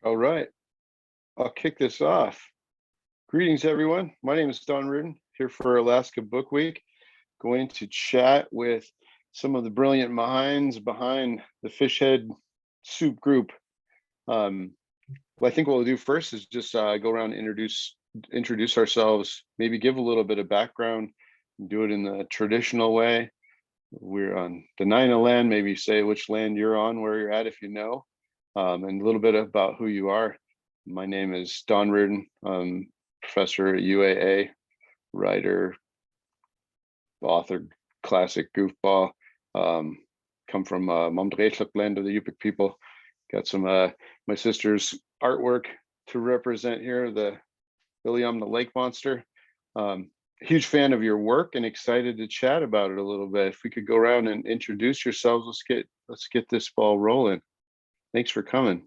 All right, I'll kick this off. Greetings, everyone. My name is Don Rearden, here for Alaska Book Week. Going to chat with some of the brilliant minds behind the Fishhead Soup Group. What I think what we'll do first is just go around and introduce ourselves, maybe give a little bit of background, do it in the traditional way. We're on the Dena'ina land, maybe say which land you're on, where you're at if you know, and a little bit about who you are. My name is Don Rearden. I'm professor at UAA, writer, author, classic goofball. Come from Mamdreetluk land of the Yupik people. Got some my sister's artwork to represent here, the William the Lake Monster. Huge fan of your work and excited to chat about it a little bit. If we could go around and introduce yourselves, let's get this ball rolling. Thanks for coming.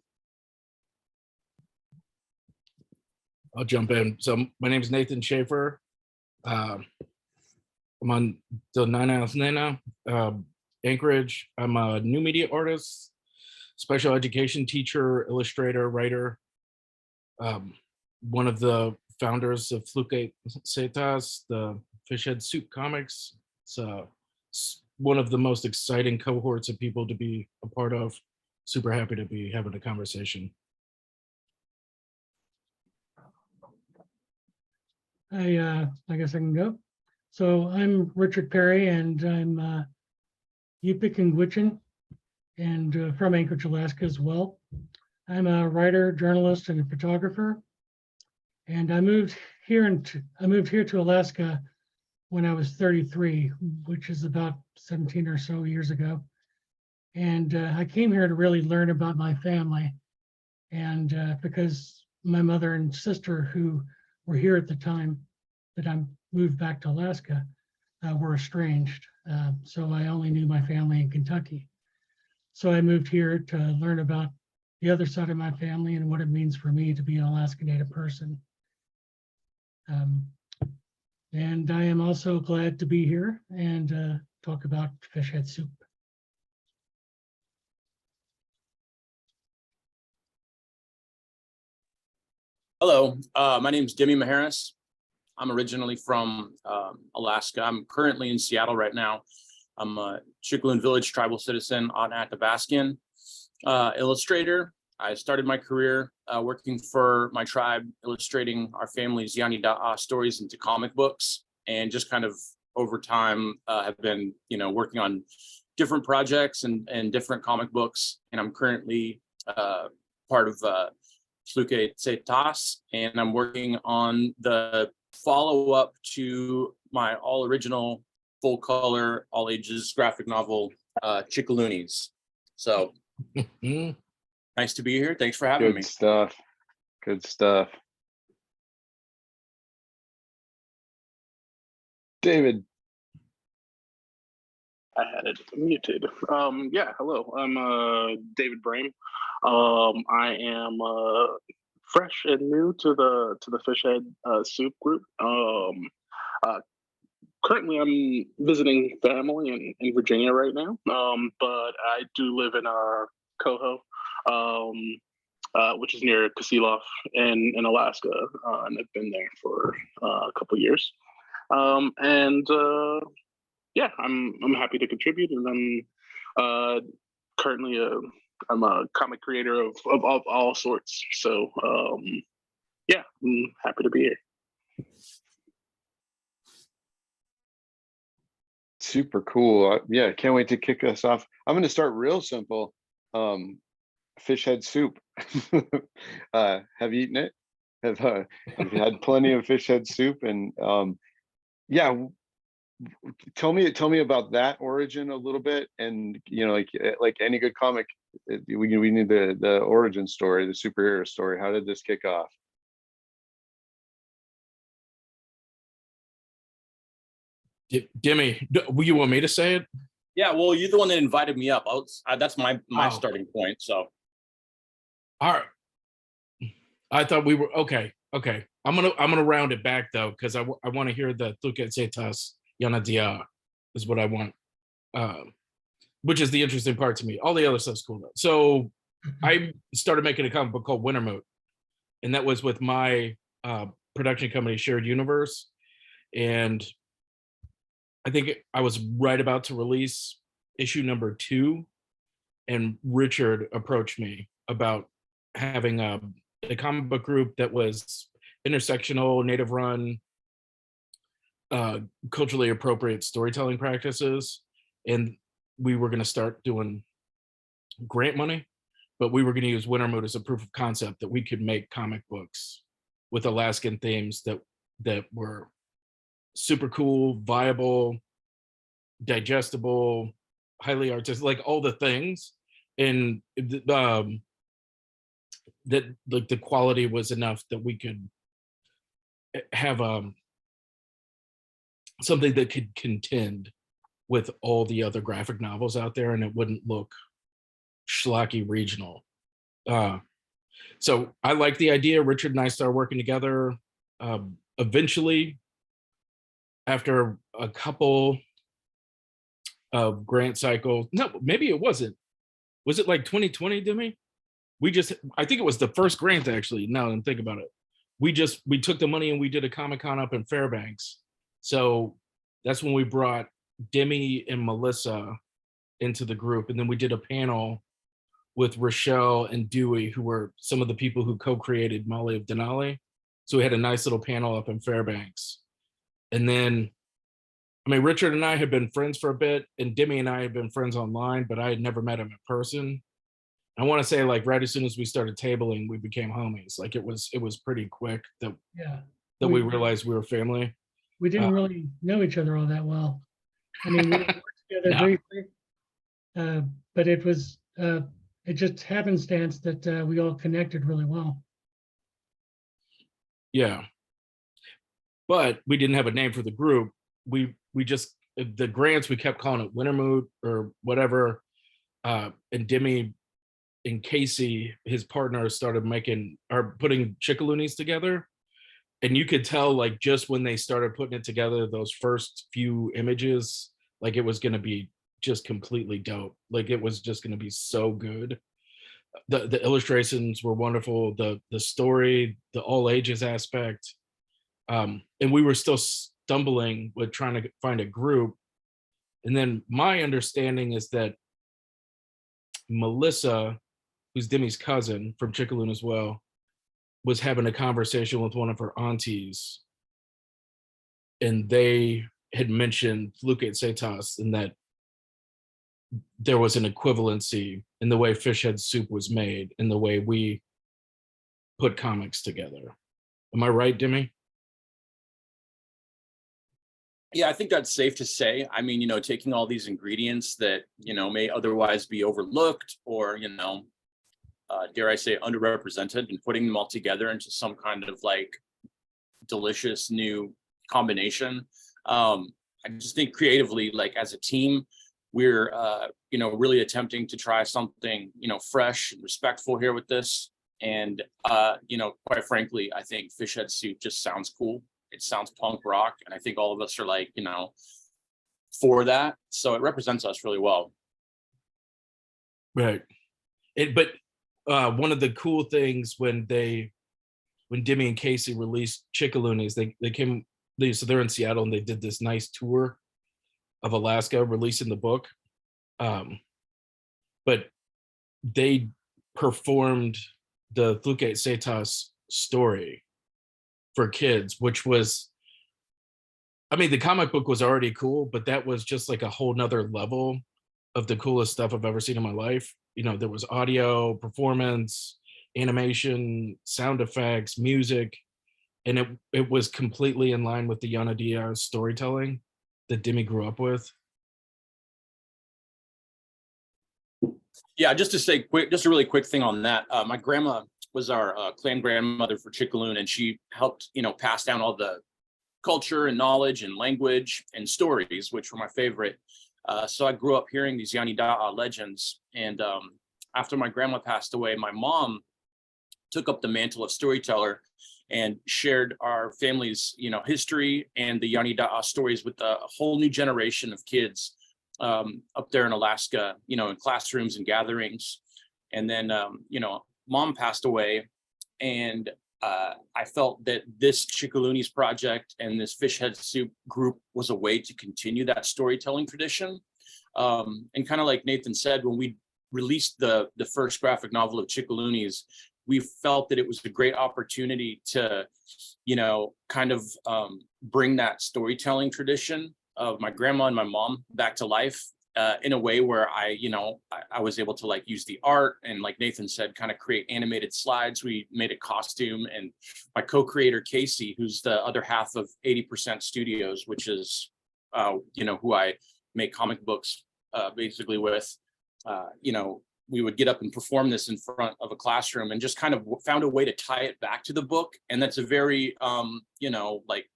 I'll jump in. So my name is Nathan Shafer. I'm on the Dena'ina, Anchorage. I'm a new media artist, special education teacher, illustrator, writer. One of the founders of Luk'ae Tse'Taas, the Fishhead Soup Comics. It's one of the most exciting cohorts of people to be a part of. Super happy to be having a conversation. I guess I can go. So I'm Richard Perry, and I'm Yupik and Gwich'in, and from Anchorage, Alaska as well. I'm a writer, journalist, and a photographer. And I moved here to Alaska when I was 33, which is about 17 or so years ago. And I came here to really learn about my family, and because my mother and sister, who were here at the time that I moved back to Alaska, were estranged. So I only knew my family in Kentucky. So I moved here to learn about the other side of my family and what it means for me to be an Alaska Native person. And I am also glad to be here and talk about Fishhead Soup. Hello, my name is Dimi Macheras. I'm originally from Alaska. I'm currently in Seattle right now. I'm a Chicxulub Village tribal citizen on Athabascan, illustrator. I started my career working for my tribe, illustrating our family's Yani Da'a stories into comic books, and just kind of over time have been, working on different projects and different comic books. And I'm currently part of Luk'ae Tse'Taas, and I'm working on the follow-up to my all original, full color, all ages graphic novel, Chicxulub. So nice to be here. Thanks for having me. Good stuff. Good stuff. David. I had it muted. Yeah, hello. I'm David Brame. I am fresh and new to the Fishhead Soup Group. Currently, I'm visiting family in Virginia right now, but I do live in Coho, which is near Kasilof in Alaska, and I've been there for a couple years. Yeah, I'm happy to contribute, and I'm currently I'm a comic creator of all sorts. So yeah, I'm happy to be here. Super cool. Yeah, can't wait to kick us off. I'm going to start real simple. Fishhead soup. Have you eaten it? Have you had plenty of fishhead soup? And yeah, tell me about that origin a little bit. And like any good comic, we need the origin story, the superhero story. How did this kick off? Dimi, you want me to say it? Yeah, well, you're the one that invited me up. That's my starting point. So, all right. I thought we were okay. I'm gonna round it back though, because I want to hear the Luk'ae Tse'Taas Yana Dia is what I want, which is the interesting part to me. All the other stuff's cool though. So I started making a comic book called Wintermoot, and that was with my production company, Shared Universe. And I think I was right about to release issue number 2, and Richard approached me about having a comic book group that was intersectional, native run, culturally appropriate storytelling practices. And we were going to start doing grant money, but we were going to use Wintermoot as a proof of concept that we could make comic books with Alaskan themes that were super cool, viable, digestible, highly artistic, like all the things. And that like the quality was enough that we could have something that could contend with all the other graphic novels out there, and it wouldn't look schlocky regional. So I like the idea. Richard and I started working together. Eventually, after a couple of grant cycles, no, maybe it wasn't. Was it like 2020, Dimi? I think it was the first grant, actually, now that I'm thinking about it. We took the money and we did a Comic-Con up in Fairbanks. So that's when we brought Dimi and Melissa into the group. And then we did a panel with Rochelle and Dewey, who were some of the people who co-created Molly of Denali. So we had a nice little panel up in Fairbanks. And then, I mean, Richard and I had been friends for a bit, and Dimi and I had been friends online, but I had never met him in person. I want to say, like, right as soon as we started tabling, we became homies. Like, it was pretty quick that we realized we were family. We didn't really know each other all that well. I mean, we worked together briefly, but it was it just happenstance that we all connected really well. Yeah, but we didn't have a name for the group. We just, the grants, we kept calling it Wintermoot or whatever. And Dimi and Casey, his partner, started putting Chickaloonies together. And you could tell, like, just when they started putting it together, those first few images, like, it was going to be just completely dope. Like, it was just going to be so good. The illustrations were wonderful. The story, the all ages aspect. And we were still stumbling with trying to find a group. And then my understanding is that Melissa, who's Dimi's cousin from Chickaloon as well, was having a conversation with one of her aunties, and they had mentioned Luk'ae Tse'Taas, and that there was an equivalency in the way Fishhead Soup was made and the way we put comics together. Am I right, Dimi? Yeah, I think that's safe to say. I mean, taking all these ingredients that, may otherwise be overlooked or, dare I say, underrepresented, and putting them all together into some kind of like delicious new combination. I just think creatively, like as a team, we're, really attempting to try something, fresh and respectful here with this. And, quite frankly, I think Fishhead Soup just sounds cool. It sounds punk rock. And I think all of us are like, for that. So it represents us really well. Right. But one of the cool things when Dimi and Casey released Chickaloonies, so they're in Seattle and they did this nice tour of Alaska releasing the book. But they performed the Luk'ae Tse'Taas story for kids, which was, I mean, the comic book was already cool, but that was just like a whole nother level of the coolest stuff I've ever seen in my life. There was audio, performance, animation, sound effects, music, and it was completely in line with the Yanadia storytelling that Dimi grew up with. Yeah, just a really quick thing on that. My grandma was our clan grandmother for Chickaloon, and she helped, pass down all the culture and knowledge and language and stories, which were my favorite. So I grew up hearing these Yanida'a legends. And after my grandma passed away, my mom took up the mantle of storyteller and shared our family's, history and the Yanida'a stories with a whole new generation of kids up there in Alaska, in classrooms and gatherings. And then, mom passed away, and I felt that this Chickaloonies project and this Fishhead Soup group was a way to continue that storytelling tradition. And kind of like Nathan said, when we released the first graphic novel of Chickaloonies, we felt that it was a great opportunity to, kind of bring that storytelling tradition of my grandma and my mom back to life in a way where I was able to like use the art and, like Nathan said, kind of create animated slides. We made a costume, and my co-creator Casey, who's the other half of 80% Studios, which is who I make comic books basically with, we would get up and perform this in front of a classroom, and just kind of found a way to tie it back to the book. And that's a very like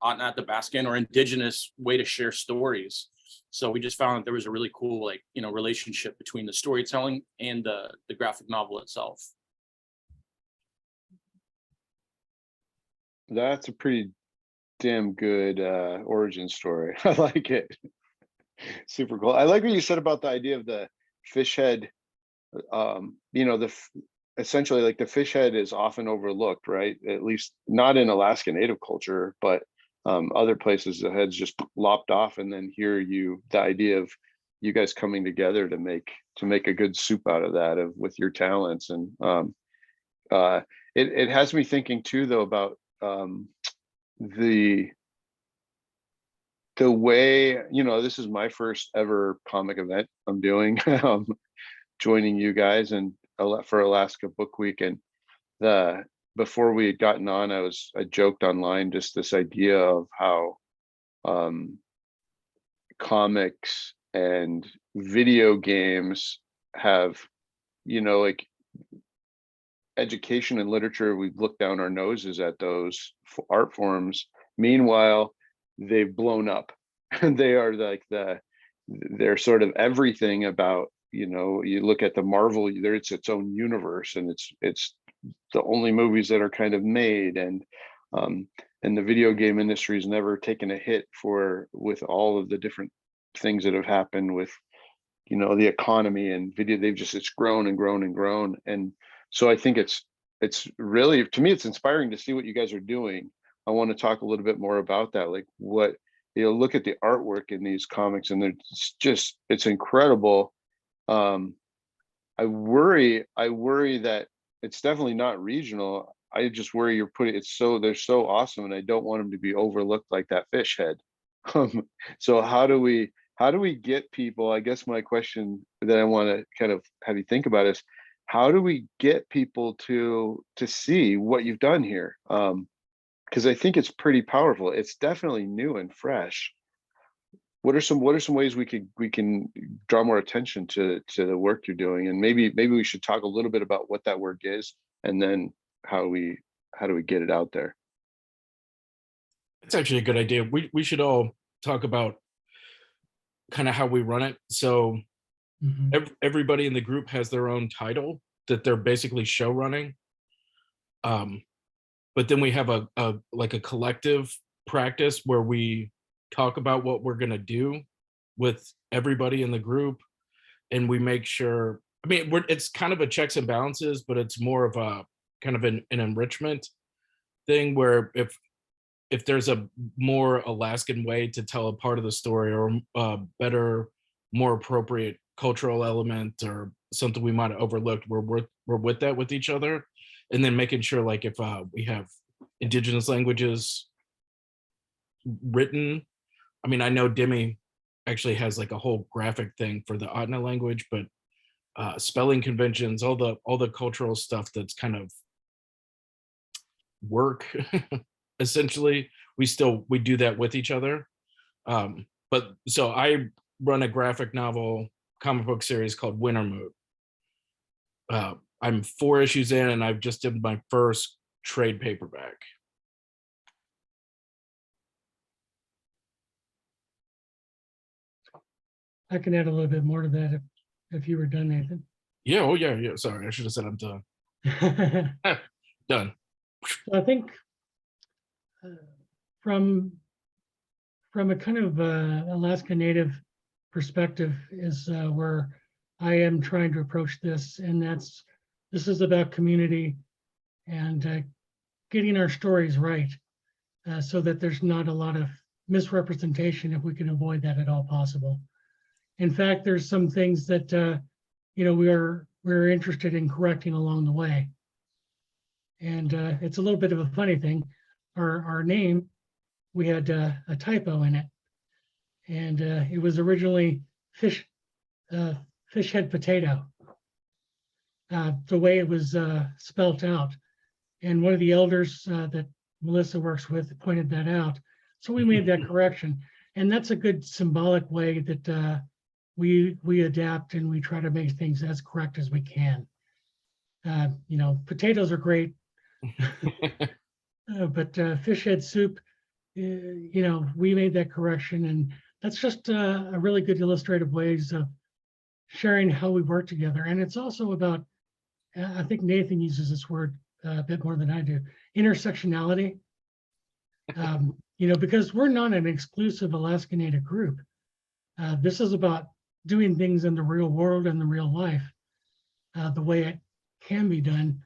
Athabascan or indigenous way to share stories. So we just found that there was a really cool relationship between the storytelling and the graphic novel itself. That's a pretty damn good origin story. I like it. Super cool. I like what you said about the idea of the fish head. Essentially, like, the fish head is often overlooked, right? At least not in Alaska Native culture, but other places the head's just lopped off. And then here the idea of you guys coming together to make a good soup out of that, with your talents. And it has me thinking too, though, about the way, this is my first ever comic event I'm doing, joining you guys and for Alaska Book Week. And before we had gotten on, I joked online just this idea of how comics and video games have, like, education and literature, we look down our noses at those art forms. Meanwhile, they've blown up, and they are like they're sort of everything about, you look at the Marvel, it's its own universe, and it's the only movies that are kind of made. And the video game industry has never taken a hit with all of the different things that have happened with, the economy and video. It's grown and grown and grown. And so I think it's really, to me, it's inspiring to see what you guys are doing. I want to talk a little bit more about that. Like, what, look at the artwork in these comics, and it's incredible. I worry that it's definitely not regional. I just worry they're so awesome, and I don't want them to be overlooked like that fish head. So how do we get people? I guess my question that I want to kind of have you think about is, how do we get people to see what you've done here? Because I think it's pretty powerful. It's definitely new and fresh. What are some ways we can draw more attention to the work you're doing? And maybe we should talk a little bit about what that work is, and then how do we get it out there? It's actually a good idea. We should all talk about kind of how we run it. So everybody in the group has their own title that they're basically show running. But then we have a collective practice where we talk about what we're going to do with everybody in the group, and we make sure, it's kind of a checks and balances, but it's more of a kind of an enrichment thing, where if there's a more Alaskan way to tell a part of the story, or a better, more appropriate cultural element, or something we might have overlooked, we're with that with each other. And then making sure, like, if we have indigenous languages written, I know Dimi actually has like a whole graphic thing for the Ahtna language, but spelling conventions, all the cultural stuff that's kind of work, essentially, we do that with each other. But so I run a graphic novel comic book series called Winter Mood. I'm 4 issues in, and I've just did my first trade paperback. I can add a little bit more to that if you were done, Nathan. Yeah. Oh yeah. Sorry, I should have said I'm done. Done. I think from a kind of Alaska Native perspective is where I am trying to approach this, and this is about community and getting our stories right, so that there's not a lot of misrepresentation if we can avoid that at all possible. In fact, there's some things that we're interested in correcting along the way. And it's a little bit of a funny thing. Our name, we had a typo in it, and it was originally Fishhead Potato, the way it was spelt out. And one of the elders that Melissa works with pointed that out. So we made that correction. And that's a good symbolic way that we adapt and we try to make things as correct as we can. Potatoes are great, but Fishhead Soup, we made that correction. And that's just a really good illustrative ways of sharing how we work together. And it's also about, I think Nathan uses this word a bit more than I do, intersectionality. Because we're not an exclusive Alaska Native group. This is about doing things in the real world and the real life, the way it can be done,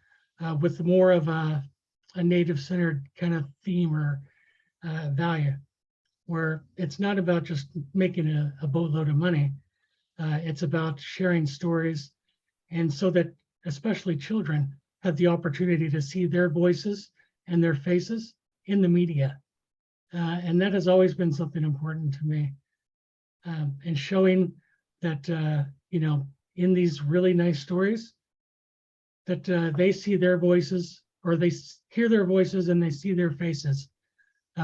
with more of a Native-centered kind of theme or value, where it's not about just making a boatload of money. It's about sharing stories, and so that especially children have the opportunity to see their voices and their faces in the media. And that has always been something important to me. And showing that, in these really nice stories, that they see their voices, or they hear their voices and they see their faces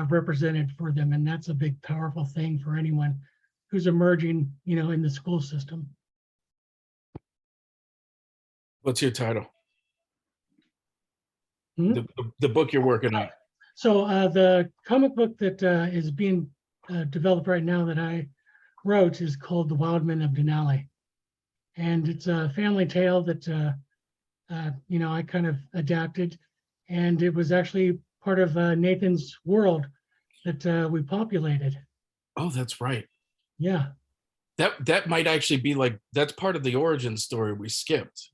represented for them. And that's a big, powerful thing for anyone who's emerging, in the school system. What's your title? Hmm? The book you're working on. So the comic book that is being developed right now that I wrote is called The Wild Men of Denali. And it's a family tale that, I kind of adapted. And it was actually part of Nathan's world that we populated. Oh, that's right. Yeah. That might actually be that's part of the origin story we skipped.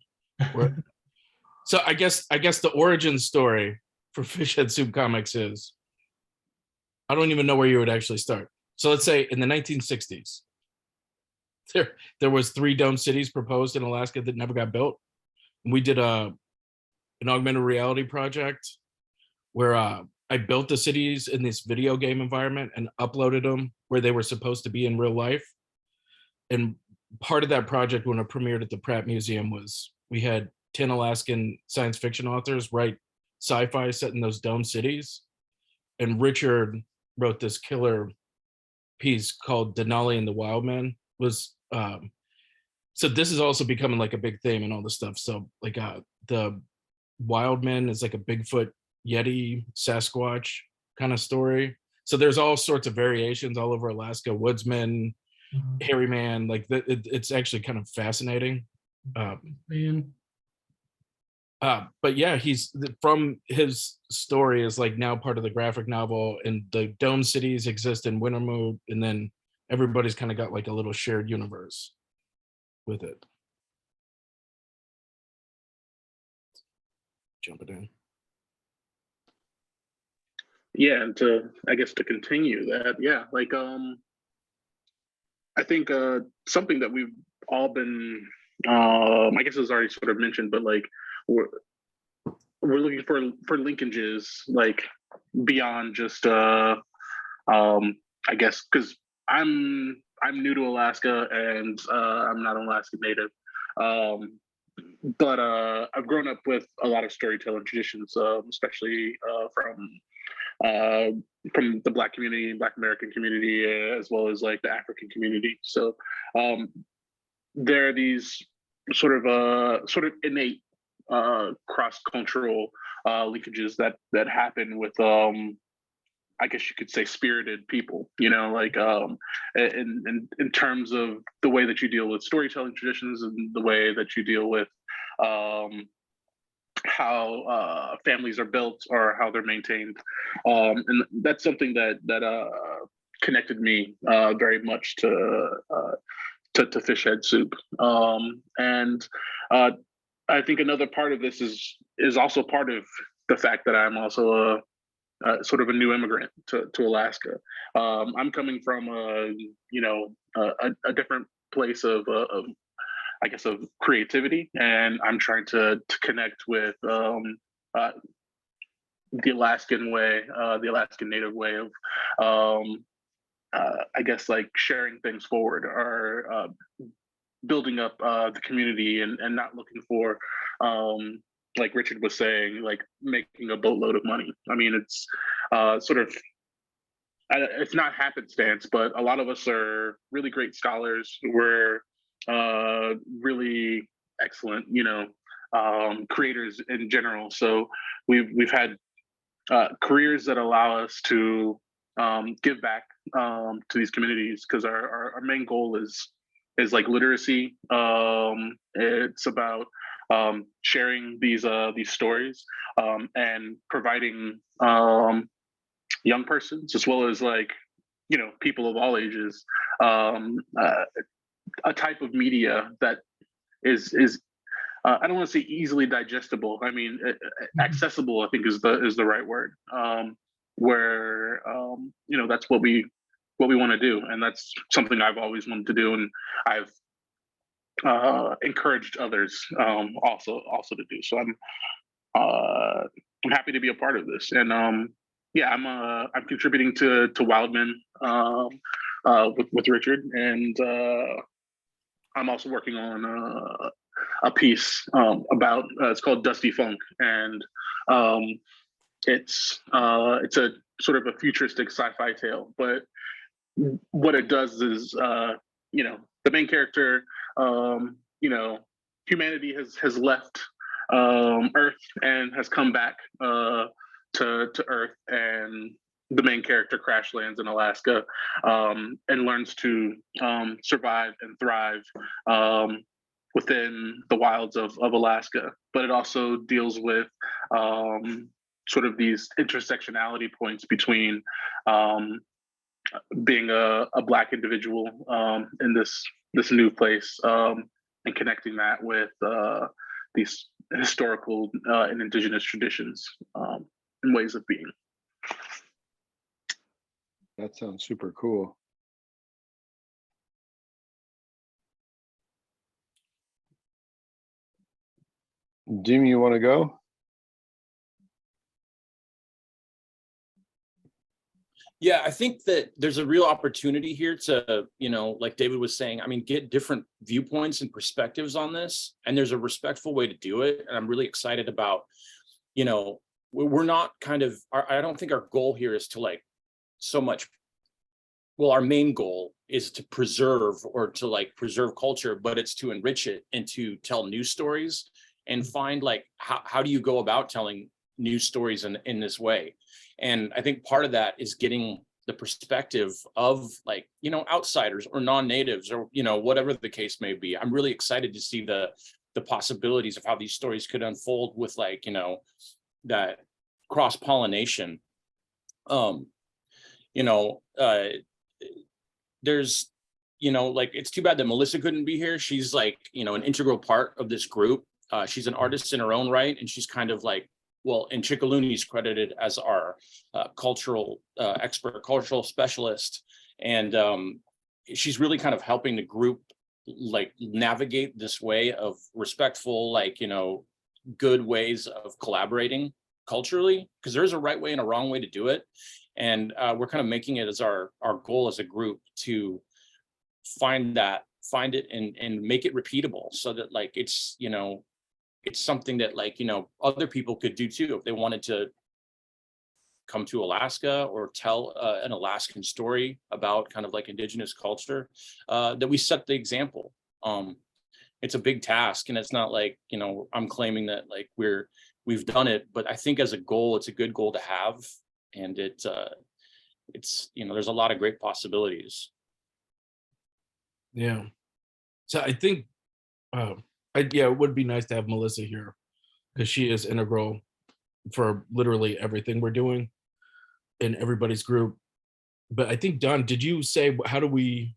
So I guess the origin story for Fishhead Soup Comics is, I don't even know where you would actually start. So let's say in the 1960s, there was 3 dome cities proposed in Alaska that never got built. We did an augmented reality project where I built the cities in this video game environment and uploaded them where they were supposed to be in real life. And part of that project, when it premiered at the Pratt Museum, was we had 10 Alaskan science fiction authors write sci-fi set in those dome cities. And Richard wrote this killer piece called Denali and the Wild Men. So this is also becoming a big theme and all this stuff. So the Wild Men is a Bigfoot, Yeti, Sasquatch kind of story. So there's all sorts of variations all over Alaska. Woodsman, hairy man, it's actually kind of fascinating. But yeah, he's from his story is now part of the graphic novel, and the dome cities exist in Wintermoot, and then everybody's kind of got a little shared universe with it. Jump it in. Yeah, and to continue that, yeah, I think something that we've all been, I guess it was already sort of mentioned, but we're looking for linkages beyond just I guess because I'm new to Alaska and I'm not an Alaskan Native, but I've grown up with a lot of storytelling traditions, especially from the Black community, Black American community, as well as the African community. So there are these sort of innate cross-cultural linkages that happen with I guess you could say spirited people, in terms of the way that you deal with storytelling traditions and the way that you deal with how families are built or how they're maintained. And that's something that connected me very much to to Fishhead Soup. And I think another part of this is also part of the fact that I'm also sort of a new immigrant to Alaska. I'm coming from a different place of I guess of creativity, and I'm trying to connect with the Alaskan way, the Alaskan Native way of I guess like sharing things forward or building up the community and not looking for like Richard was saying, like making a boatload of money. I mean, it's sort of it's not happenstance, but a lot of us are really great scholars. We're really excellent, creators in general. So we've had careers that allow us to give back to these communities, because our main goal is like literacy. It's about sharing these stories and providing young persons as well as like people of all ages a type of media that is I don't want to say easily digestible. I mean, accessible, I think is the right word. Where that's what we want to do, and that's something I've always wanted to do, and I've encouraged others also to do. So I'm happy to be a part of this, and yeah, I'm contributing to Wildman with Richard, and I'm also working on a piece about it's called Dusty Funk, and it's a sort of a futuristic sci-fi tale, but what it does is the main character, humanity has left Earth and has come back to Earth, and the main character crash lands in Alaska and learns to survive and thrive within the wilds of Alaska. But it also deals with sort of these intersectionality points between being a Black individual in this new place and connecting that with these historical and indigenous traditions and ways of being. That sounds super cool. Dimi, you want to go? Yeah, I think that there's a real opportunity here to, like David was saying, I mean, get different viewpoints and perspectives on this. And there's a respectful way to do it. And I'm really excited about, we're not I don't think our goal here is to like so much, well, our main goal is to preserve or to like preserve culture, but it's to enrich it and to tell new stories and find like, how do you go about telling new stories in this way? And I think part of that is getting the perspective of like, outsiders or non-natives or, whatever the case may be. I'm really excited to see the possibilities of how these stories could unfold with like, that cross-pollination. There's, like, it's too bad that Melissa couldn't be here. She's like, an integral part of this group. She's an artist in her own right. And she's kind of like, well, and Chickaluni's credited as our cultural expert, cultural specialist. And she's really kind of helping the group like navigate this way of respectful, like, good ways of collaborating culturally, because there's a right way and a wrong way to do it. And we're kind of making it as our goal as a group to find it and make it repeatable so that like it's, it's something that like, other people could do too if they wanted to come to Alaska or tell an Alaskan story about kind of like indigenous culture, that we set the example. It's a big task, and it's not like, I'm claiming that like we've done it, but I think as a goal, it's a good goal to have. And it's there's a lot of great possibilities. Yeah. So I think, it would be nice to have Melissa here because she is integral for literally everything we're doing in everybody's group. But I think, Don, did you say, how do we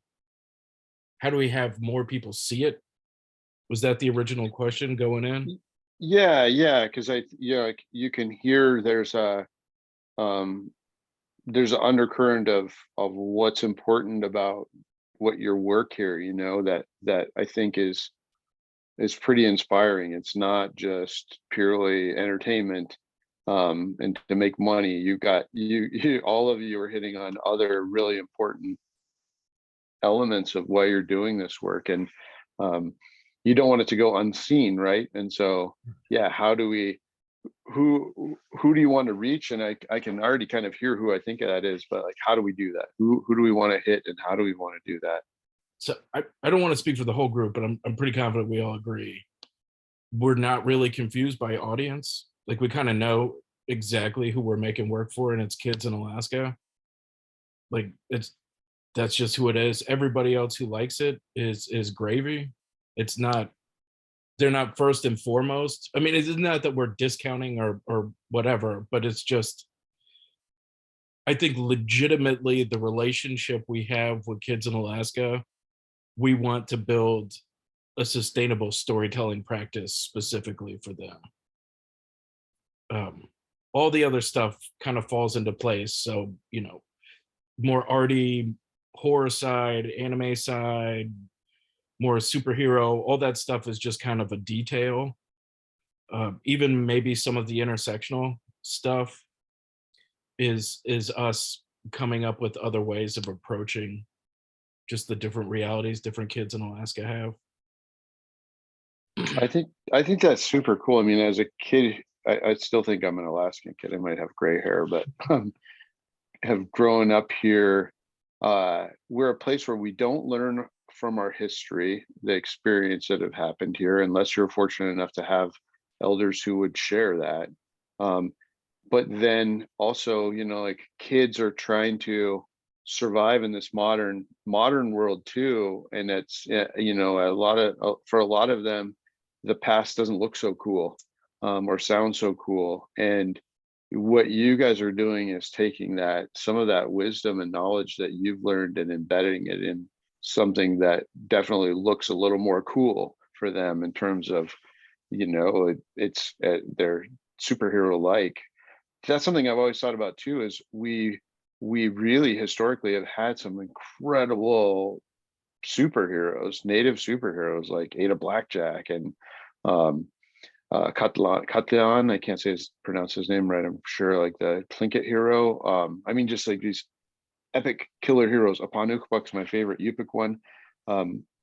how do we have more people see it? Was that the original question going in? Yeah, because like you can hear there's an undercurrent of what's important about what your work here, that I think is pretty inspiring. It's not just purely entertainment and to make money. You all of you are hitting on other really important elements of why you're doing this work, and you don't want it to go unseen, right? And so yeah, how do we, who do you want to reach? And I can already kind of hear who I think that is, but like, how do we do that? Who do we want to hit, and how do we want to do that? So I don't want to speak for the whole group, but I'm pretty confident we all agree. We're not really confused by audience. Like, we kind of know exactly who we're making work for, and it's kids in Alaska. Like, that's just who it is. Everybody else who likes it is gravy. It's not, they're not first and foremost. I mean, it's not that we're discounting or whatever, but it's just, I think legitimately the relationship we have with kids in Alaska, we want to build a sustainable storytelling practice specifically for them. All the other stuff kind of falls into place. So, more arty, horror side, anime side, more superhero, all that stuff is just kind of a detail. Even maybe some of the intersectional stuff is us coming up with other ways of approaching just the different realities different kids in Alaska have. I think that's super cool. I mean, as a kid, I still think I'm an Alaskan kid. I might have gray hair, but have grown up here. We're a place where we don't learn from our history, the experience that have happened here, unless you're fortunate enough to have elders who would share that. But then also, like, kids are trying to survive in this modern world too, and it's for a lot of them, the past doesn't look so cool or sound so cool. And what you guys are doing is taking some of that wisdom and knowledge that you've learned and embedding it in something that definitely looks a little more cool for them in terms of, it's they're superhero like. That's something I've always thought about too, is we really historically have had some incredible superheroes, native superheroes like Ada Blackjack and Katlan, I can't pronounce his name right, I'm sure, like the Tlingit hero. I mean, just like these epic killer heroes. Apanukbuk's my favorite Yupik one.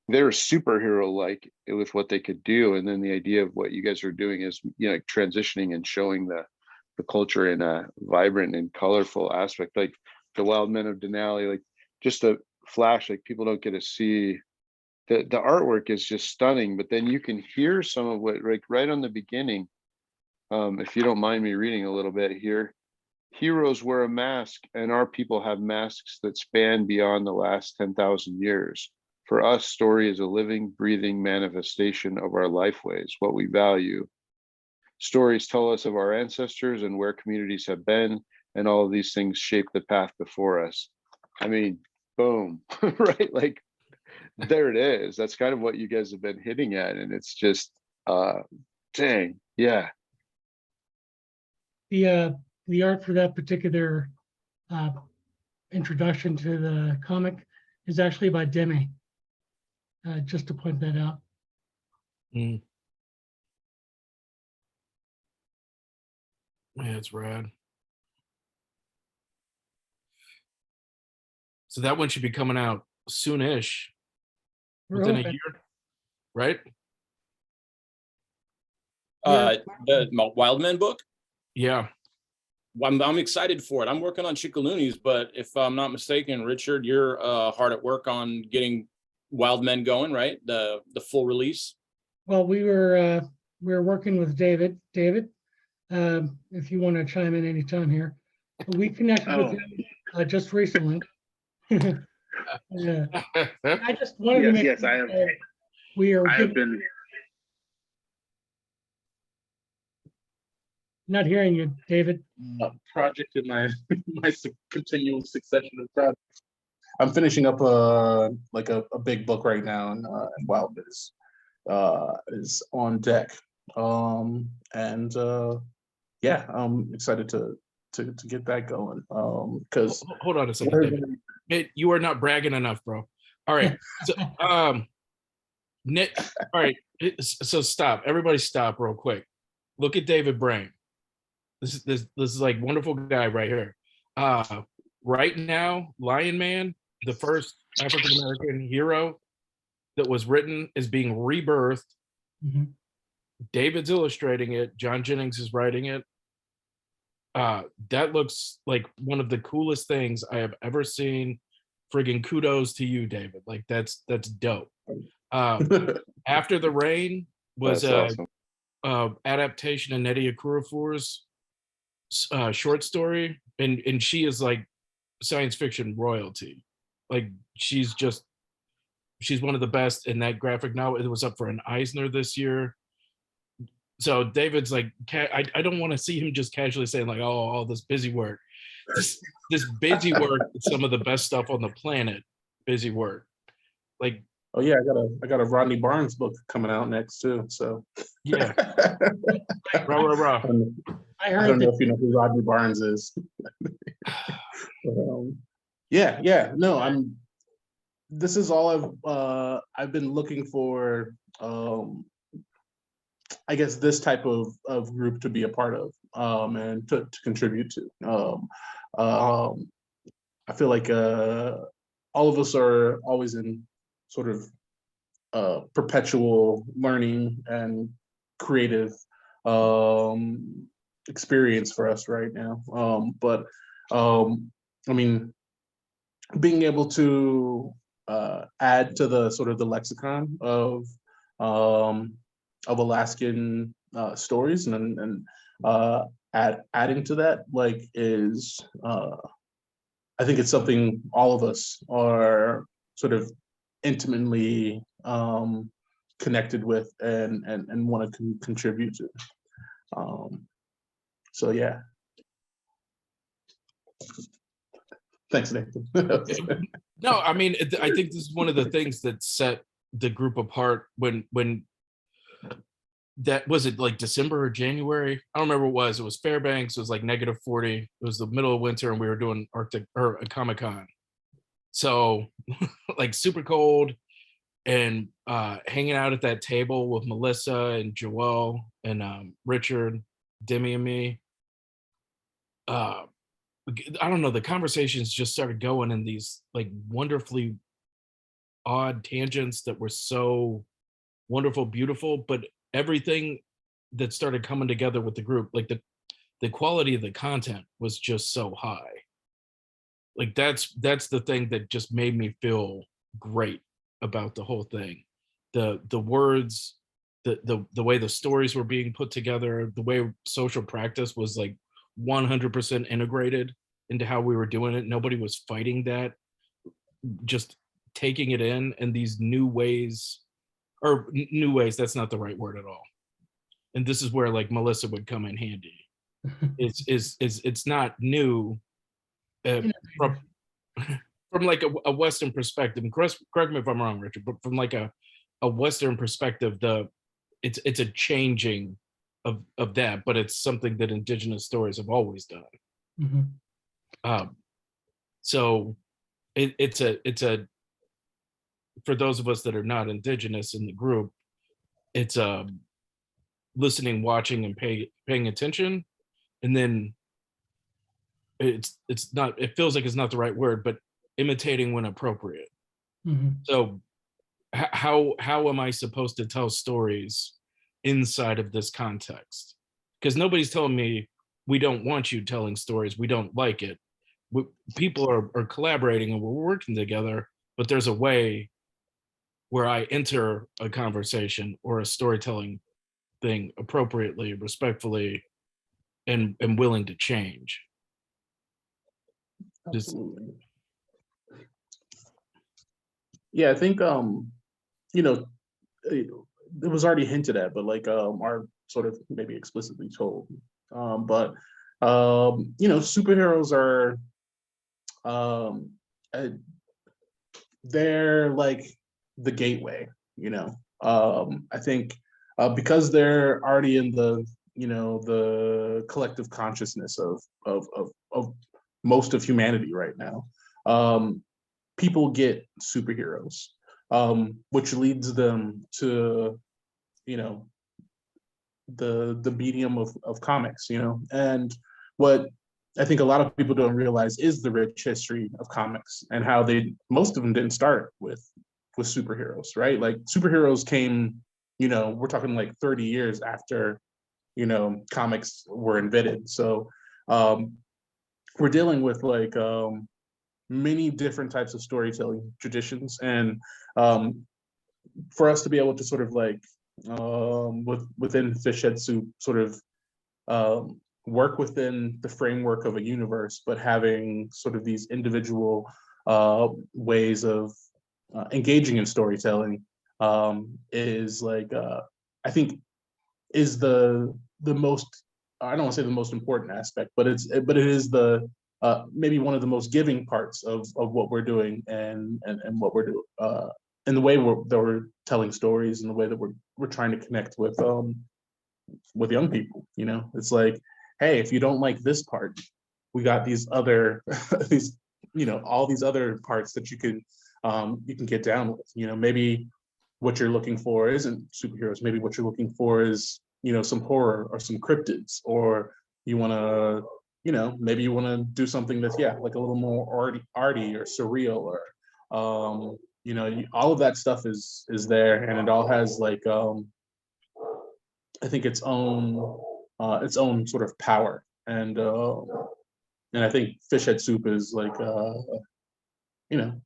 They're superhero like with what they could do, and then the idea of what you guys are doing is, like transitioning and showing the culture in a vibrant and colorful aspect, like the Wild Men of Denali, like just a flash, like people don't get to see. The artwork is just stunning, but then you can hear some of what, like right on the beginning, if you don't mind me reading a little bit here. Heroes wear a mask, and our people have masks that span beyond the last 10,000 years. For us, story is a living, breathing manifestation of our lifeways, what we value. Stories tell us of our ancestors and where communities have been, and all of these things shape the path before us. I mean, boom, right? Like, there it is. That's kind of what you guys have been hitting at, and it's just, dang, yeah. The art for that particular introduction to the comic is actually by Dimi. Just to point that out. Yeah, it's rad. So that one should be coming out soonish, within a year, right? The Wildman book. Yeah. I'm excited for it. I'm working on Chickaloonies, but if I'm not mistaken, Richard, you're hard at work on getting Wildmen going, right? The full release. Well, we were working with David. David, if you want to chime in anytime here, we connected with him just recently. I just wanted to make I have. we are I have been. Not hearing you, David. Project in my continual succession of projects. I'm finishing up like a big book right now, and Wild is on deck. And yeah, I'm excited to get that going. Because hold on a second, David. You are not bragging enough, bro. All right. So Nick, all right. So stop. Everybody stop real quick. Look at David Brame. This is like wonderful guy right here. Right now, Lion Man, the first African American hero that was written, is being rebirthed. Mhm. David's illustrating it. John Jennings is writing it. That looks like one of the coolest things I have ever seen. Friggin' kudos to you, David. Like that's dope. After the Rain was That's awesome. adaptation of Nnedi Okorafor's short story, and she is like science fiction royalty. Like she's one of the best in that graphic novel. It was up for an Eisner this year. So David's like, I don't want to see him just casually saying like, oh, all this busy work. This busy work is some of the best stuff on the planet. Busy work. Like, oh yeah, I got a Rodney Barnes book coming out next too. So yeah. Rah. I I heard don't know that. if you know who Rodney Barnes is. Yeah. No, this is all I've been looking for. I guess this type of group to be a part of, and to contribute to. I feel like all of us are always in sort of perpetual learning and creative experience for us right now. But I mean, being able to add to the sort of the lexicon of Alaskan stories, and adding to that, like, is I think it's something all of us are sort of intimately connected with and want to contribute to. So yeah. Thanks, Nathan. No, I mean, I think this is one of the things that set the group apart when that was it like December or January. I don't remember what it was. It was Fairbanks. It was like -40. It was the middle of winter, and we were doing Arctic or a Comic-Con. So like super cold, and hanging out at that table with Melissa and Joelle and Richard, Demi, and me. I don't know, the conversations just started going in these like wonderfully odd tangents that were so wonderful, beautiful, but everything that started coming together with the group, like the quality of the content was just so high. Like that's the thing that just made me feel great about the whole thing. The words, the way the stories were being put together, the way social practice was like 100% integrated into how we were doing it. Nobody was fighting that, just taking it in, and these new ways, or new ways, that's not the right word at all. And this is where like Melissa would come in handy. It's not new from like a Western perspective. Correct me if I'm wrong, Richard, but from like a Western perspective, it's a changing of that, but it's something that Indigenous stories have always done. Mhm. So it's a for those of us that are not Indigenous in the group, it's listening, watching, and paying attention, and then it's not, it feels like it's not the right word, but imitating when appropriate. Mhm. So how am I supposed to tell stories inside of this context? Because nobody's telling me we don't want you telling stories, we don't like it. People are collaborating and we're working together, but there's a way where I enter a conversation or a storytelling thing appropriately, respectfully, and willing to change. Absolutely. Yeah, I think you know, it was already hinted at, but like are sort of maybe explicitly told. But you know, superheroes are they're like the gateway, you know. I think because they're already in the, you know, the collective consciousness of most of humanity right now, people get superheroes, which leads them to, you know, the medium of comics, you know. And what I think a lot of people don't realize is the rich history of comics and how most of them didn't start with superheroes, right? Like superheroes came, you know, we're talking like 30 years after, you know, comics were invented. So we're dealing with like many different types of storytelling traditions, and for us to be able to sort of like within Fishhead Soup sort of work within the framework of a universe, but having sort of these individual ways of engaging in storytelling is like I think is the most, I don't want to say the most important aspect, but it is the maybe one of the most giving parts of what we're doing, and what we're doing in the way that we're telling stories, and the way that we're trying to connect with young people. You know, it's like, hey, if you don't like this part, we got these other these, you know, all these other parts that you can get down with. You know, maybe what you're looking for isn't superheroes. Maybe what you're looking for is, you know, some horror or some cryptids, or you want to, you know, maybe you want to do something that's, yeah, like a little more arty or surreal, or you know, all of that stuff is there, and it all has like I think its own sort of power, and I think Fishhead Soup is like you know,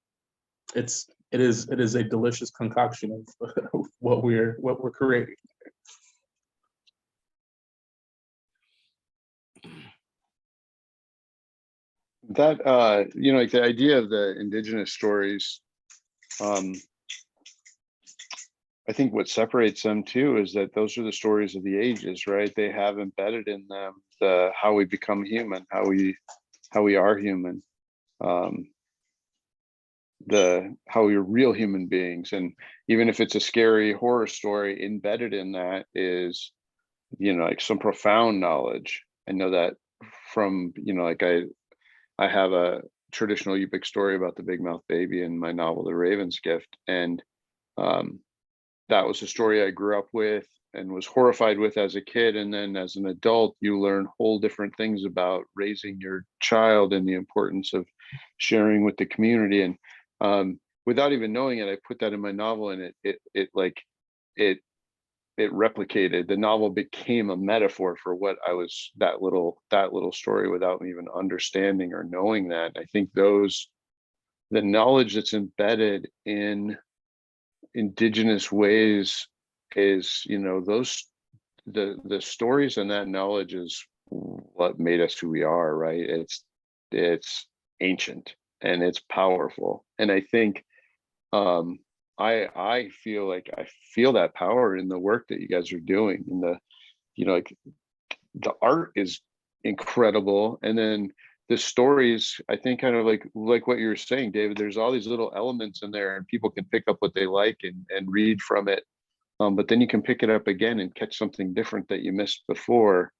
it is a delicious concoction of what we're creating. That you know, like the idea of the indigenous stories, I think what separates them too is that those are the stories of the ages, right? They have embedded in them the how we become human, how we are human, the how we're real human beings. And even if it's a scary horror story, embedded in that is, you know, like some profound knowledge. I know that from, you know, like I have a traditional Yupik story about the big mouth baby in my novel The Raven's Gift, and that was a story I grew up with and was horrified with as a kid. And then as an adult, you learn whole different things about raising your child and the importance of sharing with the community. And without even knowing it, I put that in my novel, and it replicated. The novel became a metaphor for what I was, that little story, without me even understanding or knowing that. I think the knowledge that's embedded in indigenous ways is, you know, the stories and that knowledge is what made us who we are, right? It's ancient and it's powerful. And I think I feel like I feel that power in the work that you guys are doing. And you know, like the art is incredible, and then the stories, I think, kind of like what you were saying, David, there's all these little elements in there, and people can pick up what they like and read from it. But then you can pick it up again and catch something different that you missed before.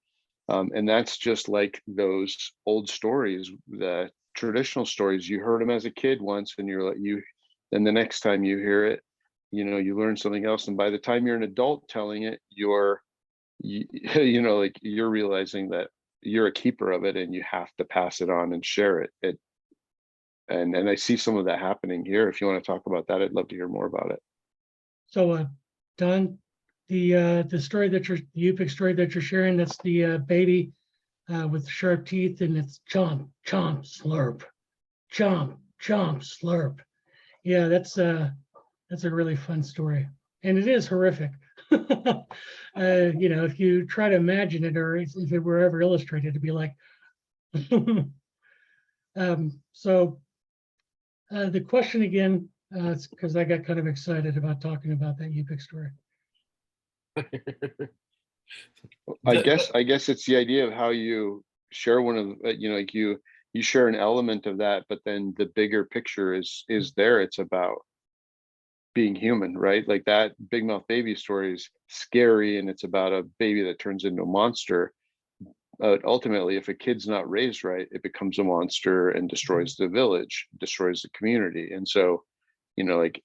And that's just like those old stories, the traditional stories. You heard them as a kid once, and then the next time you hear it, you know, you learn something else. And by the time you're an adult telling it, you know, like you're realizing that you're a keeper of it, and you have to pass it on and share it. And I see some of that happening here. If you want to talk about that, I'd love to hear more about it. So, Don, the story the Yupik story that you're sharing, that's the baby with sharp teeth, and it's chomp, chomp, slurp, chomp, chomp, slurp. Yeah, that's a really fun story, and it is horrific. You know, if you try to imagine it, or if it were ever illustrated, it'd be like. So the question again, it's because I got kind of excited about talking about that Yupik story. I guess it's the idea of how you share one of, you know, like you you share an element of that, but then the bigger picture is there. It's about being human, right? Like that Big Mouth Baby story is scary, and it's about a baby that turns into a monster. Ultimately, if a kid's not raised right, it becomes a monster and destroys the village, destroys the community. And so, like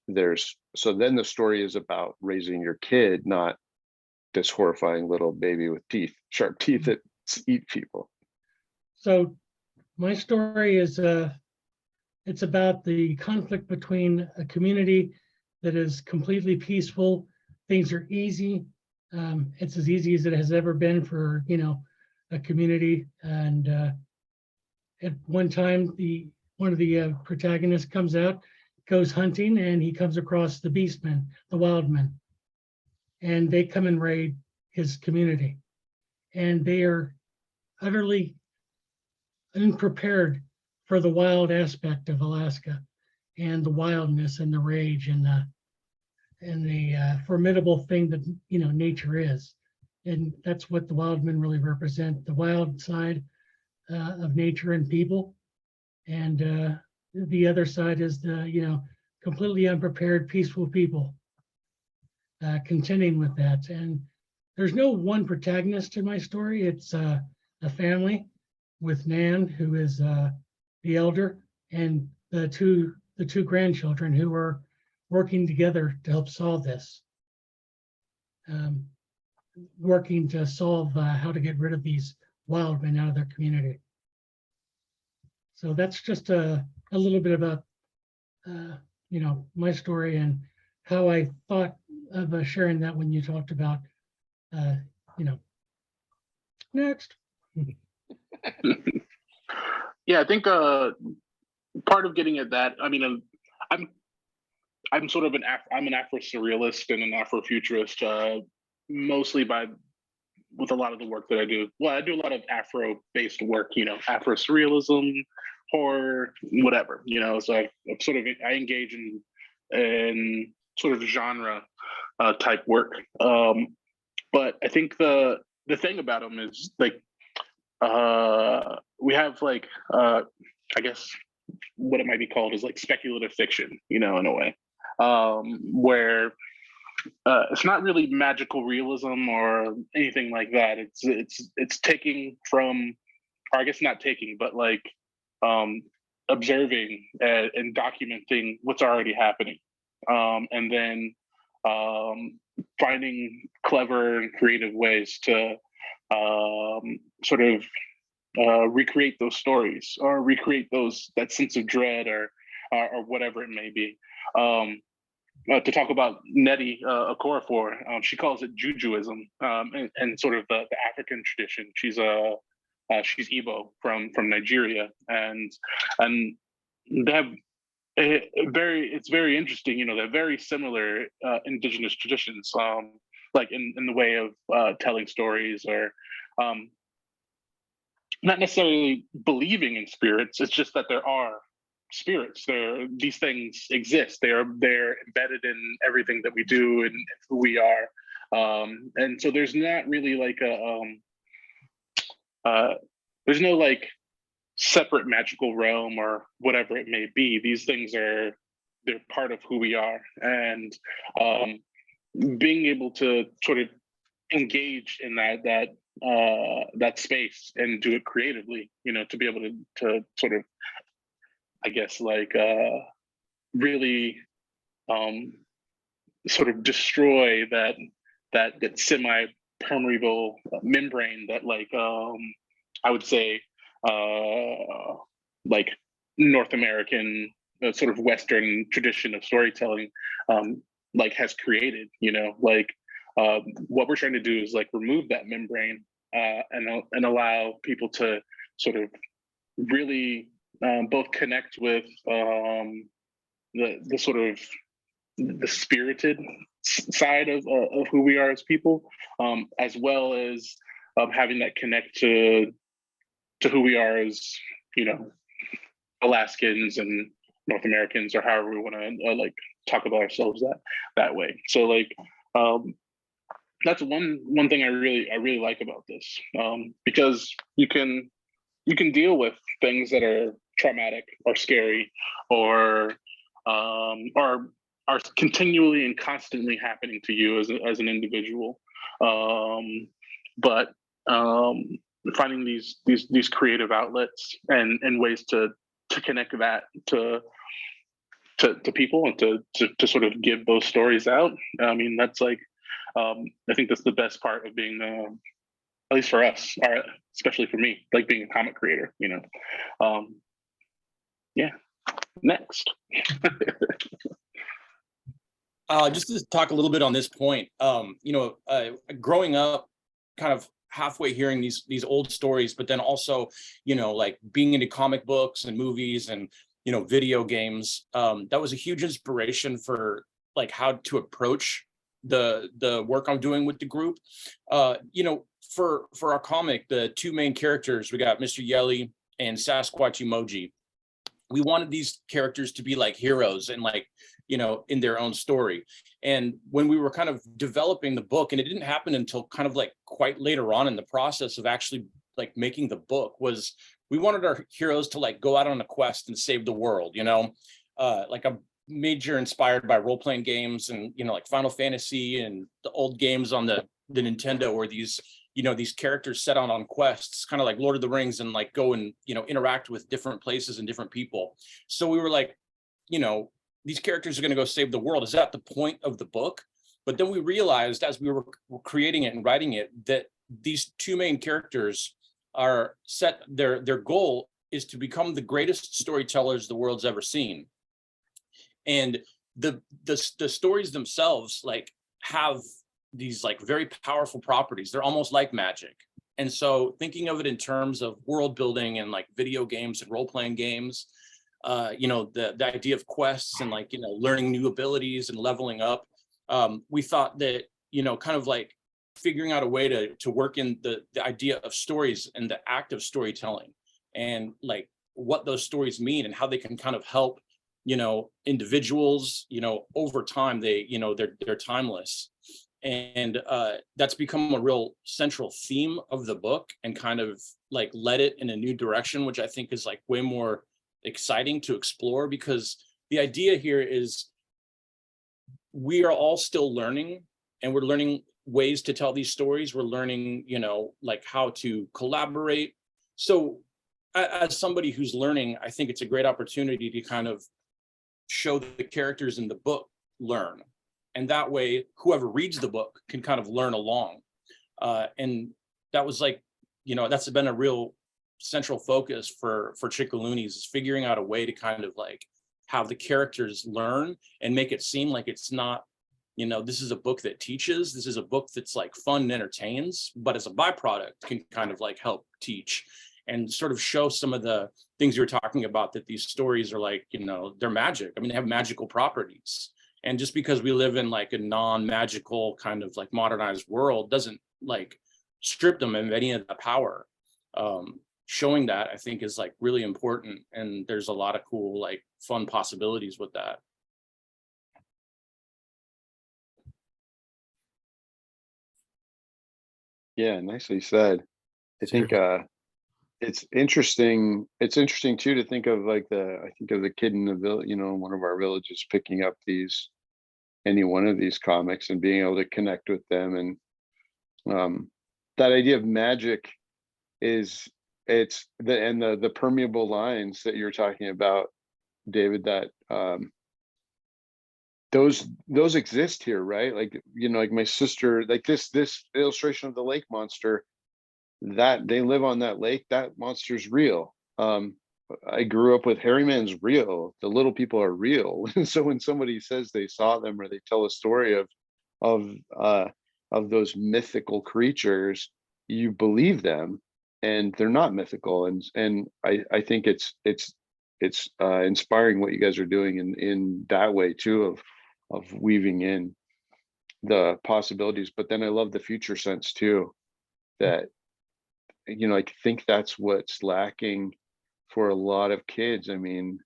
so then the story is about raising your kid, not this horrifying little baby with sharp teeth that eat people. So my story is it's about the conflict between a community that is completely peaceful. Things are easy. It's as easy as it has ever been for a community. And at one time, one of the protagonists comes out, goes hunting, and he comes across the beastmen, the wildmen, and they come and raid his community. And they are utterly unprepared for the wild aspect of Alaska and the wildness and the rage and the formidable thing that nature is. And that's what the wildmen really represent, the wild side of nature and people. And the other side is the completely unprepared, peaceful people contending with that. And there's no one protagonist in my story. It's a family with Nan, who is the elder, and the two grandchildren who are working together to help solve this. Working to solve how to get rid of these wild men out of their community. So that's just a little bit about my story and how I thought of sharing that when you talked about next. Yeah, I think part of getting at that, I mean, I'm sort of I'm an Afro-surrealist and an Afrofuturist, mostly with a lot of the work that I do. Well, I do a lot of Afro-based work, Afro-surrealism, horror, whatever, so I engage in sort of genre type work. But I think the thing about them is like, we have like, I guess what it might be called is like speculative fiction, in a way, where it's not really magical realism or anything like that. It's taking from, or I guess not taking, but like observing and documenting what's already happening, and then finding clever and creative ways to sort of recreate those stories or recreate that sense of dread or whatever it may be. To talk about Nettie Okorafor, she calls it Jujuism, and sort of the African tradition. She's Igbo from Nigeria, and they have it's very interesting. They're very similar indigenous traditions, like in the way of telling stories or not necessarily believing in spirits. It's just that there are spirits. These things exist. They're embedded in everything that we do and who we are. And so there's not really like there's no like separate magical realm or whatever it may be. These things they're part of who we are. And being able to sort of engage in that space and do it creatively, to be able to sort of, I guess, like really sort of destroy that semi-permeable membrane that, like, I would say, like North American sort of Western tradition of storytelling, like has created. Like what we're trying to do is like remove that membrane and allow people to sort of really both connect with the sort of the spirited side of who we are as people, as well as having that connect to who we are as, Alaskans and North Americans, or however we want to like talk about ourselves that way. So like that's one thing I really like about this, because you can you can deal with things that are traumatic or scary or are continually and constantly happening to you as an individual. But finding these creative outlets and ways to connect that to people and to sort of give those stories out. I mean, that's like, I think that's the best part of being, at least for us, or especially for me, like being a comic creator, you know. Yeah. Next. Just to talk a little bit on this point, growing up, kind of halfway hearing these old stories, but then also, like being into comic books and movies and video games, that was a huge inspiration for like how to approach the work I'm doing with the group. For our comic, the two main characters, we got Mr. Yelly and Sasquatch Emoji. We wanted these characters to be like heroes and like, in their own story. And when we were kind of developing the book, and it didn't happen until kind of like quite later on in the process of actually like making the book, was we wanted our heroes to like go out on a quest and save the world, like a major inspired by role-playing games and, like Final Fantasy and the old games on the Nintendo, where these characters set out on quests, kind of like Lord of the Rings, and like go and, interact with different places and different people. So we were like, these characters are going to go save the world. Is that the point of the book? But then we realized as we were creating it and writing it, that these two main characters are set, their goal is to become the greatest storytellers the world's ever seen. And the stories themselves like have these like very powerful properties. They're almost like magic. And so thinking of it in terms of world building and like video games and role-playing games, the idea of quests and like, learning new abilities and leveling up, we thought that, kind of like figuring out a way to work in the idea of stories and the act of storytelling and like what those stories mean and how they can kind of help, individuals, over time. They're timeless. And that's become a real central theme of the book, and kind of like led it in a new direction, which I think is like way more exciting to explore, because the idea here is we are all still learning, and we're learning ways to tell these stories. We're learning, like how to collaborate. So as somebody who's learning, I think it's a great opportunity to kind of show the characters in the book learn. And that way, whoever reads the book can kind of learn along. And that was like, that's been a real central focus for Chickaloonies, is figuring out a way to kind of like have the characters learn and make it seem like it's not, this is a book that teaches. This is a book that's like fun and entertains, but as a byproduct can kind of like help teach and sort of show some of the things you were talking about, that these stories are like, they're magic. I mean, they have magical properties. And just because we live in like a non-magical kind of like modernized world doesn't like strip them of any of the power. Showing that, I think, is like really important. And there's a lot of cool, like fun possibilities with that. Yeah, nicely said. I think it's interesting. It's interesting too to think of like I think of the kid in the village, one of our villages, picking up any one of these comics and being able to connect with them. And that idea of magic is, it's the permeable lines that you're talking about, David, that those exist here, right? Like, like my sister, like this illustration of the lake monster, that they live on that lake, that monster's real. I grew up with Hairy Man's real. The little people are real. And so when somebody says they saw them, or they tell a story of those mythical creatures, you believe them, and they're not mythical. And I think it's inspiring what you guys are doing in that way too, of weaving in the possibilities. But then I love the future sense too, that I think that's what's lacking for a lot of kids. I mean,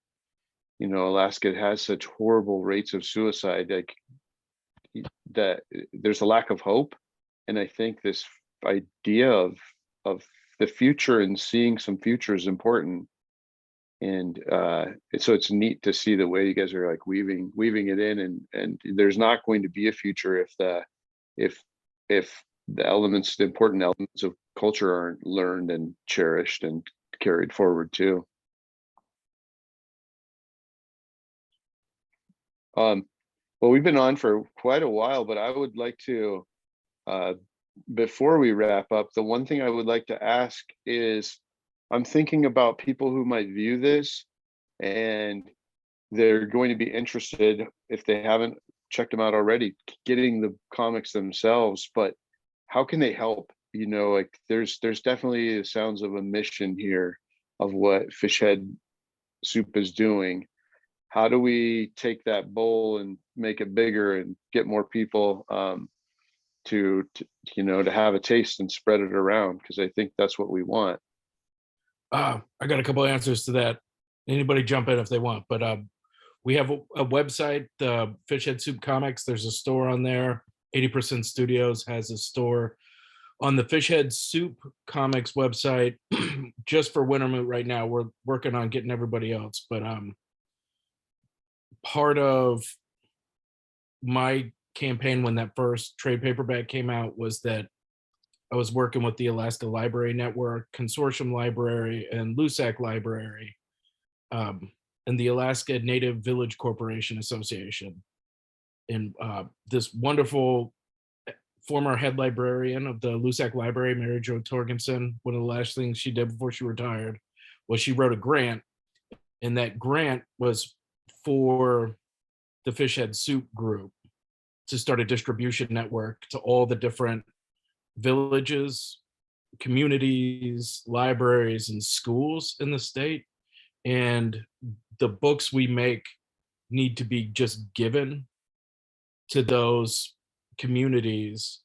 Alaska has such horrible rates of suicide, like that there's a lack of hope. And I think this idea of the future and seeing some future is important. And so it's neat to see the way you guys are like weaving it in, and there's not going to be a future if the important elements of culture aren't learned and cherished and carried forward too. Well, we've been on for quite a while, but I would like to, before we wrap up, the one thing I would like to ask is, I'm thinking about people who might view this and they're going to be interested, if they haven't checked them out already, getting the comics themselves, but how can they help? You know, like there's definitely sounds of a mission here of what Fishhead Soup is doing. How do we take that bowl and make it bigger and get more people to have a taste and spread it around? Because I think that's what we want. I got a couple of answers to that. Anybody jump in if they want, but we have a website, the Fishhead Soup Comics. There's a store on there. 80% Studios has a store on the Fishhead Soup Comics website. Just for Wintermoot right now, we're working on getting everybody else, but part of my campaign when that first trade paperback came out was that I was working with the Alaska Library Network, Consortium Library, and LUSAC Library, and the Alaska Native Village Corporation Association. And this wonderful former head librarian of the LUSAC Library, Mary Jo Torgensen, one of the last things she did before she retired was she wrote a grant, and that grant was for the Fishhead Soup Group to start a distribution network to all the different villages, communities, libraries, and schools in the state. And the books we make need to be just given to those communities.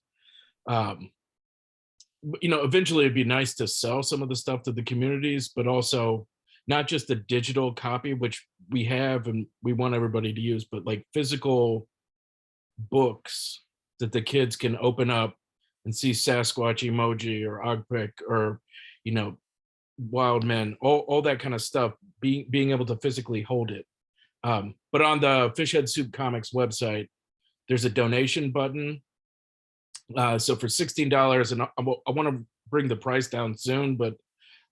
Eventually it'd be nice to sell some of the stuff to the communities, but also not just the digital copy, which we have and we want everybody to use, but like physical books that the kids can open up and see Sasquatch emoji or Ogpic or, wild men, all that kind of stuff, being able to physically hold it. But on the Fishhead Soup Comics website, there's a donation button. So for $16, and I want to bring the price down soon, but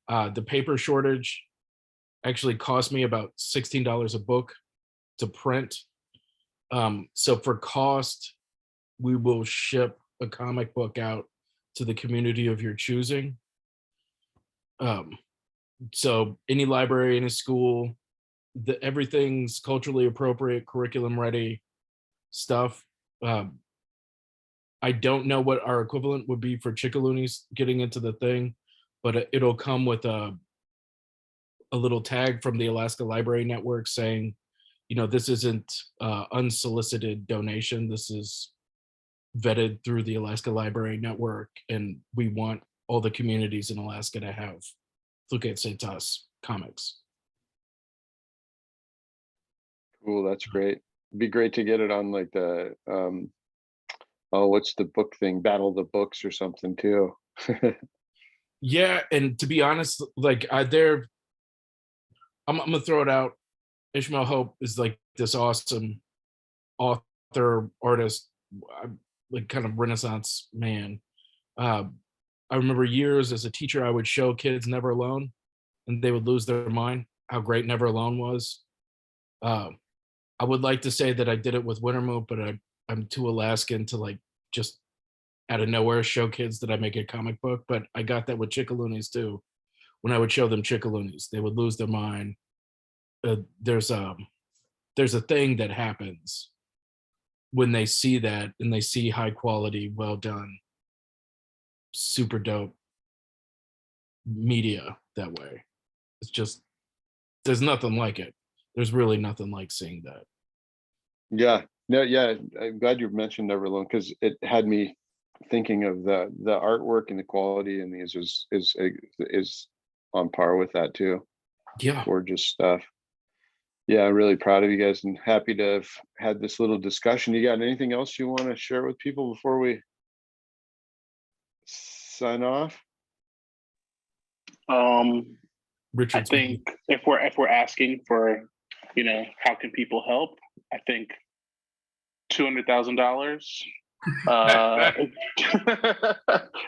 the paper shortage actually cost me about $16 a book to print. So for cost, we will ship a comic book out to the community of your choosing. So any library, any school, everything's culturally appropriate, curriculum ready stuff. I don't know what our equivalent would be for Chickaloonies getting into the thing, but it'll come with a little tag from the Alaska Library Network saying, this isn't unsolicited donation. This is vetted through the Alaska Library Network, and we want all the communities in Alaska to have Luk'ae Tse'Taas Comics. Cool, that's great. It'd be great to get it on like the what's the book thing, Battle the Books or something too. Yeah, and to be honest, like I'm gonna throw it out. Ishmael Hope is like this awesome author, artist, like kind of Renaissance man. I remember years as a teacher, I would show kids Never Alone, and they would lose their mind how great Never Alone was. I would like to say that I did it with Wintermoot, but I'm too Alaskan to like just out of nowhere show kids that I make a comic book. But I got that with Chickaloonies too. When I would show them Chickaloonies, they would lose their mind. There's a thing that happens when they see that, and they see high quality, well done, super dope media that way. It's just, there's nothing like it. There's really nothing like seeing that. Yeah, no, yeah, I'm glad you mentioned Never Alone, because it had me thinking of the artwork and the quality in these is on par with that too. Yeah. Gorgeous stuff. Yeah, I'm really proud of you guys and happy to have had this little discussion. You got anything else you want to share with people before we sign off? I Richard's think if we're asking for, how can people help? I think $200,000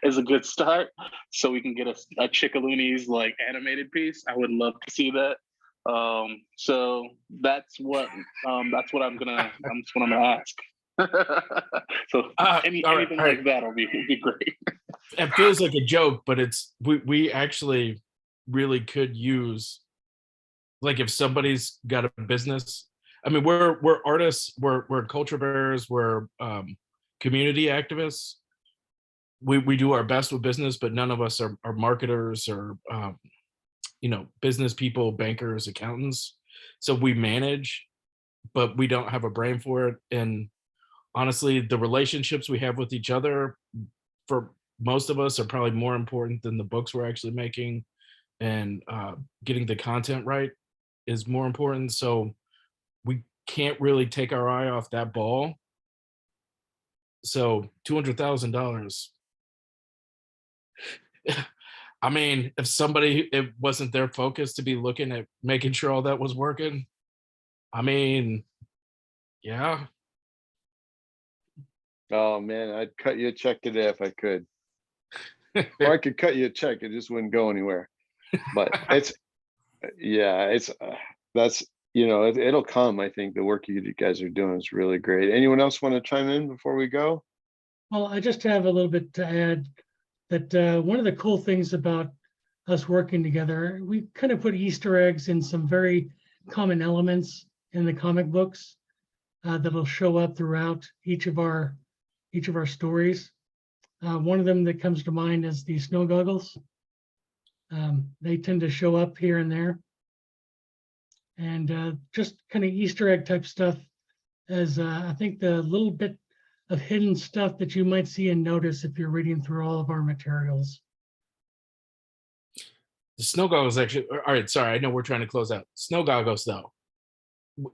is a good start, so we can get a Chickaloonies like animated piece. I would love to see that. So that's what I'm gonna ask. So anything like that will be great. It feels like a joke, but we actually really could use, like, if somebody's got a business. I mean, we're artists, we're culture bearers, we're community activists. We do our best with business, but none of us are marketers or business people, bankers, accountants. So we manage, but we don't have a brain for it. And honestly, the relationships we have with each other, for most of us, are probably more important than the books we're actually making. And getting the content right is more important. So we can't really take our eye off that ball. So $200,000. I mean, if it wasn't their focus to be looking at making sure all that was working, I mean, yeah. Oh man, I'd cut you a check today if I could. Or I could cut you a check, it just wouldn't go anywhere. But it'll come. I think the work you guys are doing is really great. Anyone else want to chime in before we go? Well, I just have a little bit to add that one of the cool things about us working together, we kind of put Easter eggs in some very common elements in the comic books that'll show up throughout each of our stories. One of them that comes to mind is the snow goggles. They tend to show up here and there. And just kind of Easter egg type stuff, as I think the little bit of hidden stuff that you might see and notice if you're reading through all of our materials. The snow goggles, actually. All right, sorry, I know we're trying to close out. Snow goggles, though.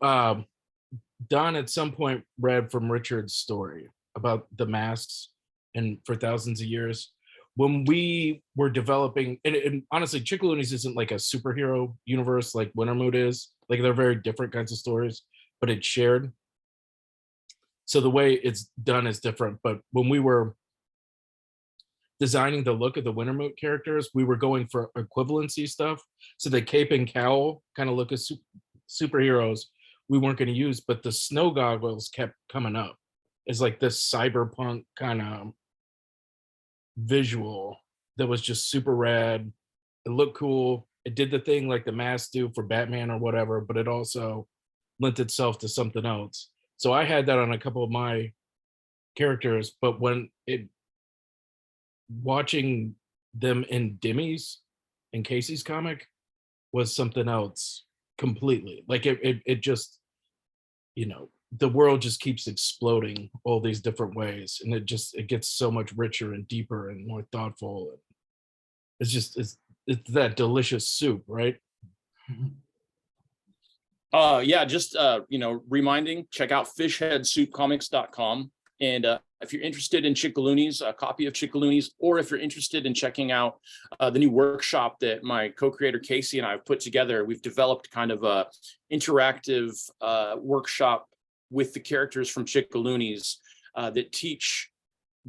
Don at some point read from Richard's story about the masks, and for thousands of years, when we were developing, and honestly, Chickaloonies isn't like a superhero universe like Wintermood is. Like, they're very different kinds of stories, but it's shared. So the way it's done is different. But when we were designing the look of the Wintermood characters, we were going for equivalency stuff. So the cape and cowl kind of look as superheroes we weren't going to use, but the snow goggles kept coming up as like this cyberpunk kind of visual that was just super rad. It looked cool. It did the thing like the masks do for Batman or whatever, but it also lent itself to something else. So I had that on a couple of my characters, but watching them in Dimi's and Casey's comic was something else completely. Like it just, the world just keeps exploding all these different ways, and it gets so much richer and deeper and more thoughtful. It's that delicious soup, right? Just reminding, check out fishheadsoupcomics.com. And if you're interested in Chickaloonies, a copy of Chickaloonies, or if you're interested in checking out the new workshop that my co-creator Casey and I have put together, we've developed kind of a interactive workshop with the characters from Chickaloonies that teach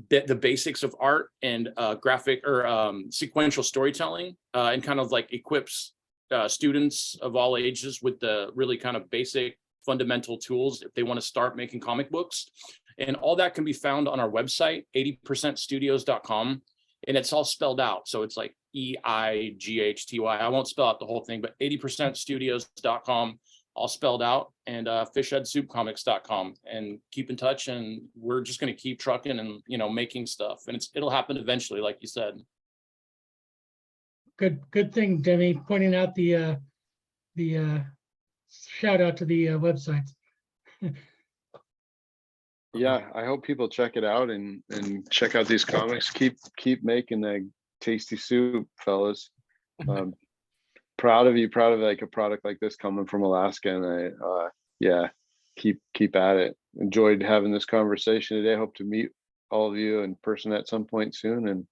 the basics of art and graphic or sequential storytelling, and kind of like equips students of all ages with the really kind of basic fundamental tools if they want to start making comic books. And all that can be found on our website, 80percentstudios.com. And it's all spelled out. So it's like EIGHTY. I won't spell out the whole thing, but 80percentstudios.com, all spelled out, and fishheadsoupcomics.com. And keep in touch, and we're just going to keep trucking and, making stuff. And it'll happen eventually, like you said. Good thing, Demi, pointing out the shout out to the websites. Yeah, I hope people check it out and check out these comics. Keep making that tasty soup, fellas. Proud of you. Proud of like a product like this coming from Alaska, and keep at it. Enjoyed having this conversation today. Hope to meet all of you in person at some point soon and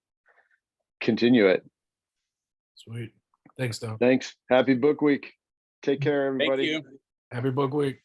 continue it. Sweet. Thanks, Don. Thanks. Happy book week. Take care, Thank everybody. you. Happy book week.